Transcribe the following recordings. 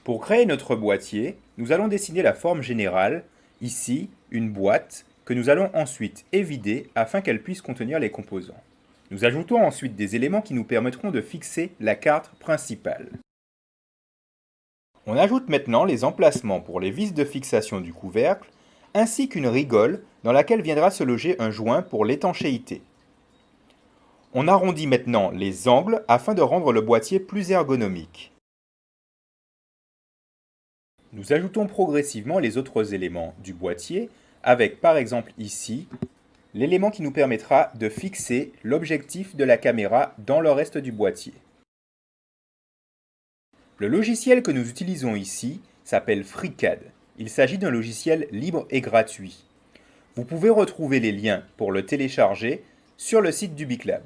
Pour créer notre boîtier, nous allons dessiner la forme générale, ici une boîte, que nous allons ensuite évider afin qu'elle puisse contenir les composants. Nous ajoutons ensuite des éléments qui nous permettront de fixer la carte principale. On ajoute maintenant les emplacements pour les vis de fixation du couvercle, ainsi qu'une rigole dans laquelle viendra se loger un joint pour l'étanchéité. On arrondit maintenant les angles afin de rendre le boîtier plus ergonomique. Nous ajoutons progressivement les autres éléments du boîtier avec par exemple ici l'élément qui nous permettra de fixer l'objectif de la caméra dans le reste du boîtier. Le logiciel que nous utilisons ici s'appelle FreeCAD. Il s'agit d'un logiciel libre et gratuit. Vous pouvez retrouver les liens pour le télécharger sur le site du BICLAB.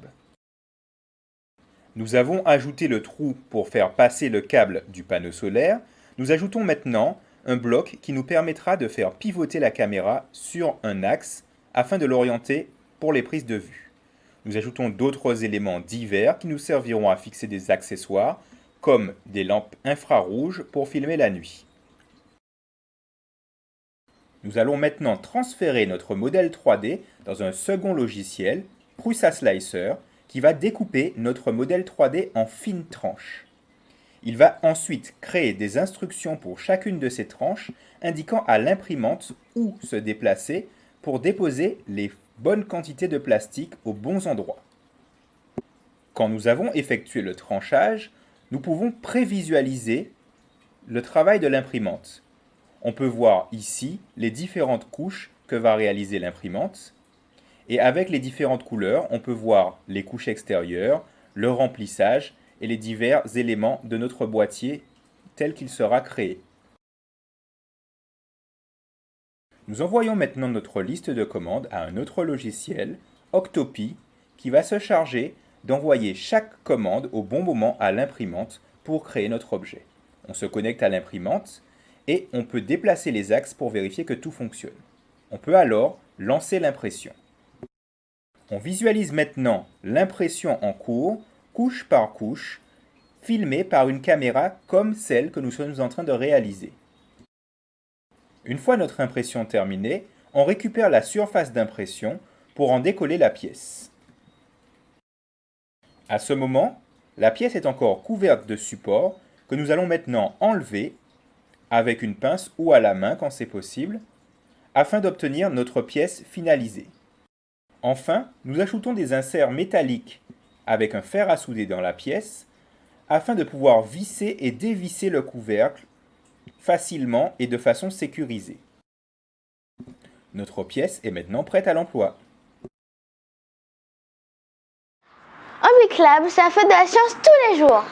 Nous avons ajouté le trou pour faire passer le câble du panneau solaire. Nous ajoutons maintenant un bloc qui nous permettra de faire pivoter la caméra sur un axe afin de l'orienter pour les prises de vue. Nous ajoutons d'autres éléments divers qui nous serviront à fixer des accessoires comme des lampes infrarouges pour filmer la nuit. Nous allons maintenant transférer notre modèle 3D dans un second logiciel, Prusa Slicer, qui va découper notre modèle 3D en fines tranches. Il va ensuite créer des instructions pour chacune de ces tranches, indiquant à l'imprimante où se déplacer pour déposer les bonnes quantités de plastique aux bons endroits. Quand nous avons effectué le tranchage, nous pouvons prévisualiser le travail de l'imprimante. On peut voir ici les différentes couches que va réaliser l'imprimante. Et avec les différentes couleurs, on peut voir les couches extérieures, le remplissage et les divers éléments de notre boîtier tel qu'il sera créé. Nous envoyons maintenant notre liste de commandes à un autre logiciel, Octopi, qui va se charger d'envoyer chaque commande au bon moment à l'imprimante pour créer notre objet. On se connecte à l'imprimante et on peut déplacer les axes pour vérifier que tout fonctionne. On peut alors lancer l'impression. On visualise maintenant l'impression en cours, couche par couche, filmée par une caméra comme celle que nous sommes en train de réaliser. Une fois notre impression terminée, on récupère la surface d'impression pour en décoller la pièce. À ce moment, la pièce est encore couverte de support que nous allons maintenant enlever avec une pince ou à la main quand c'est possible, afin d'obtenir notre pièce finalisée. Enfin, nous ajoutons des inserts métalliques avec un fer à souder dans la pièce afin de pouvoir visser et dévisser le couvercle facilement et de façon sécurisée. Notre pièce est maintenant prête à l'emploi. Au BICLAB, ça fait de la science tous les jours.